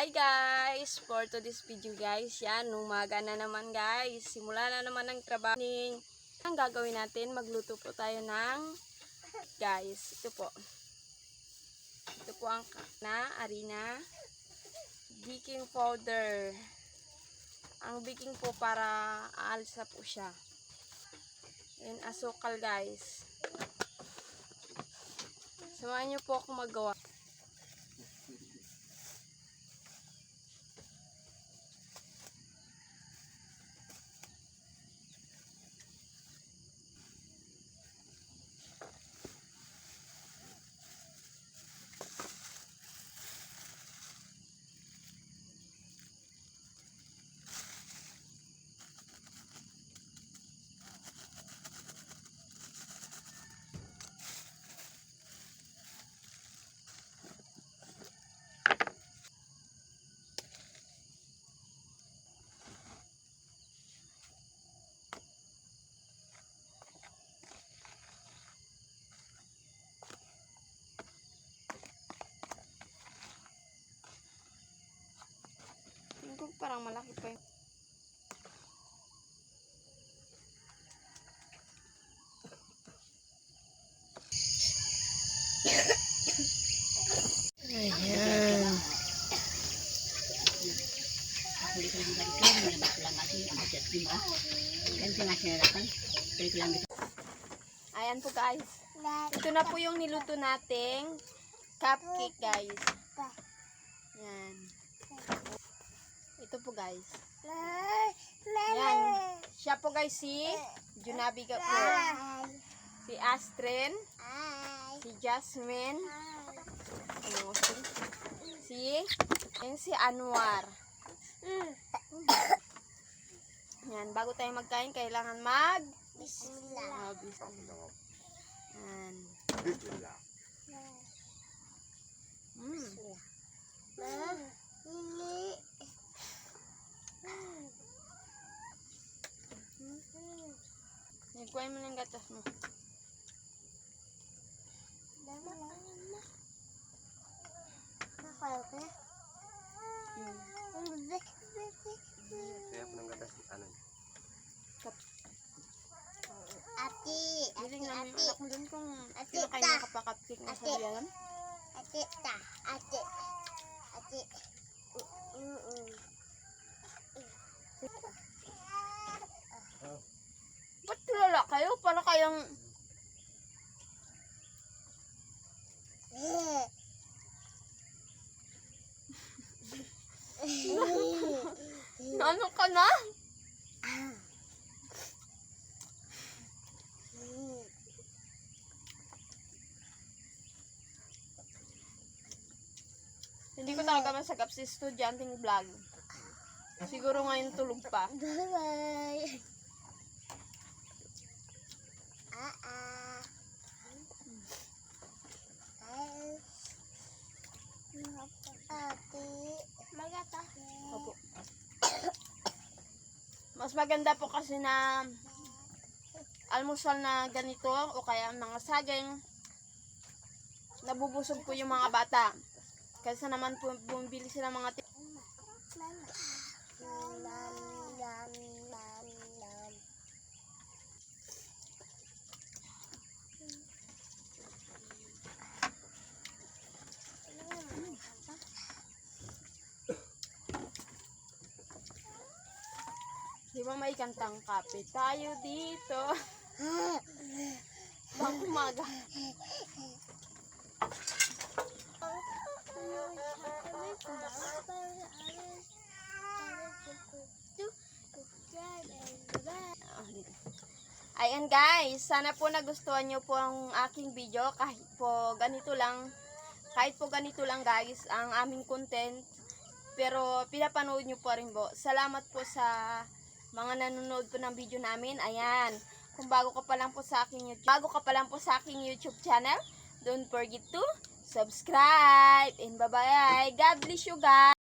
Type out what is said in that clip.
Hi guys! For today's video guys, yan, umaga na naman guys. Simula na naman ang trabaho. Ang gagawin natin, magluto po tayo ng guys. Ito po. Ito po ang harina, baking powder. Ang baking po para aalsa po siya. And asukal guys. Samahan niyo po ako magawa. Parang malaki pa yun. Ayan. Ayan po guys. Ito na po yung niluto nating cupcake guys. Ayan. Ito po guys. Yan. Siya po guys si Junabiga po. Si Astrid. Si Jasmine. Ano, si Anwar. Yan. Bago tayo magkain, kailangan Bismillah. Yan. Bismillah. Kuhain mo ng gatas mo. Kaya po ng gatas, ano? Ati. Biling namin yung anak mo dun kung sino kayo nakapakapkik na sa yan. Ati. Ba't tulala kayo? Para kayong... Ano ka na? Hindi ko talaga masagap si estudyanteng vlog. Siguro ngayon tulog pa. Bye-bye. Opo. Mas maganda po kasi na almusal na ganito o kaya mga saging. Nabubusog po yung mga bata. Kaysa naman po bumibili sila mga Di ba may kantang kape tayo dito? Bang umaga. Ayan guys, sana po nagustuhan nyo po ang aking video kahit po ganito lang guys ang aming content, pero pinapanood nyo po rin po. Salamat po sa mga nanonood po ng video namin. Ayan, kung bago ka pa lang po sa aking YouTube channel, don't forget to subscribe and bye bye. God bless you guys.